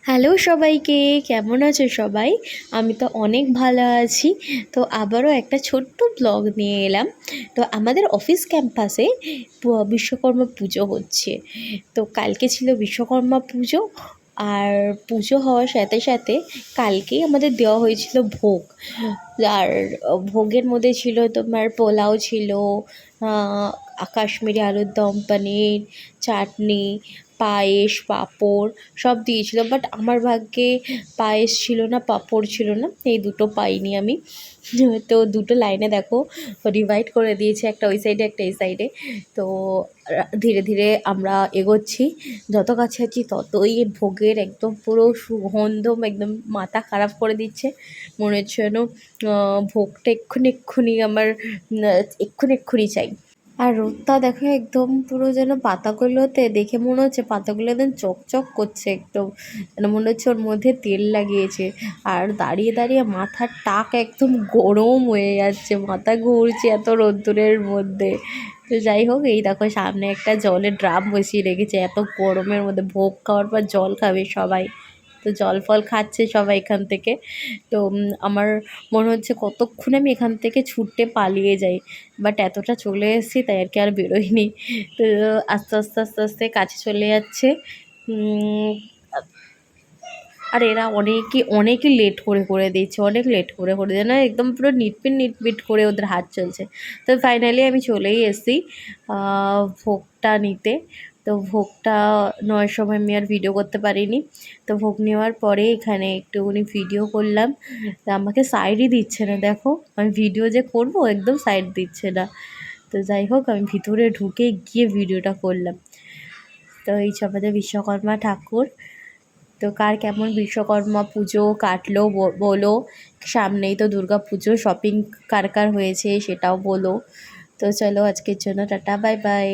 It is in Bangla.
হ্যালো সবাইকে, কেমন আছো সবাই? আমি তো অনেক ভালো আছি। তো আবারও একটা ছোট্ট ব্লগ নিয়ে এলাম। তো আমাদের অফিস ক্যাম্পাসে বিশ্বকর্মা পুজো হচ্ছে। তো কালকে ছিল বিশ্বকর্মা পুজো। আর পুজো হওয়ার সাথে সাথে কালকেই আমাদের দেওয়া হয়েছিল ভোগ। আর ভোগের মধ্যে ছিল তোমার পোলাও ছিল, কাশ্মীরি আলুর দম, পনির, চাটনি, পায়েস, পাঁপড় সব দিয়েছিল। বাট আমার ভাগ্যে পায়েস ছিল না, পাঁপড় ছিল না, এই দুটো পাইনি আমি। তো দুটো লাইনে দেখো ডিভাইড করে দিয়েছে, একটা ওই সাইডে একটা এই সাইডে। তো ধীরে ধীরে আমরা এগোচ্ছি, যত কাছে আছি ততই ভোগের একদম পুরো সুগন্ধ একদম মাথা খারাপ করে দিচ্ছে। মনে হচ্ছে যেন ভোগটা এক্ষুনি এক্ষুনি আমার এক্ষুনি এক্ষুনি চাই। আর রোদটা দেখো একদম পুরো যেন পাতাগুলোতে দেখে মনে হচ্ছে পাতাগুলো একদম চকচক করছে, একদম যেন মনে হচ্ছে ওর মধ্যে তেল লাগিয়েছে। আর দাঁড়িয়ে দাঁড়িয়ে মাথার টাক একদম গরম হয়ে যাচ্ছে, মাথা ঘুরছে এত রোদ্দুরের মধ্যে। তো যাই হোক, এই দেখো সামনে একটা জলের ড্রাম বসিয়ে রেখেছে, এত গরমের মধ্যে ভোগ খাওয়ার পর জল খাবে সবাই। তো জল ফল খাচ্ছে সবাই এখান থেকে। তো আমার মনে হচ্ছে কতক্ষণে আমি এখান থেকে ছুটে পালিয়ে যাই, বাট এতটা চলে এসেছি তাই আর কি আর বেরোইনি। তো আস্তে আস্তে আস্তে আস্তে কাছে চলে যাচ্ছে। আর এরা অনেকই লেট করে করে দিচ্ছে, অনেক লেট করে করে দেয় না, একদম পুরো নিটপিট করে ওদের হাত চলছে। তো ফাইনালি আমি চলেই এসেছি ভোগটা নিতে। তো ভোগটা নেওয়ার সময় আমি আর ভিডিও করতে পারিনি। তো ভোগ নেওয়ার পরে এখানে একটুখানি ভিডিও করলাম। তো আমাকে সাইডই দিচ্ছে না, দেখো আমি ভিডিও যে করব একদম সাইড দিচ্ছে না। তো যাই হোক, আমি ভিতরে ঢুকে গিয়ে ভিডিওটা করলাম। তো এই আমাদের বিশ্বকর্মা ঠাকুর। তো কার কেমন বিশ্বকর্মা পুজো কাটলো বলো। সামনেই তো দুর্গা পুজো, শপিং কার কার হয়েছে সেটাও বলো। তো চলো, আজকের জন্য টাটা, বাই বাই।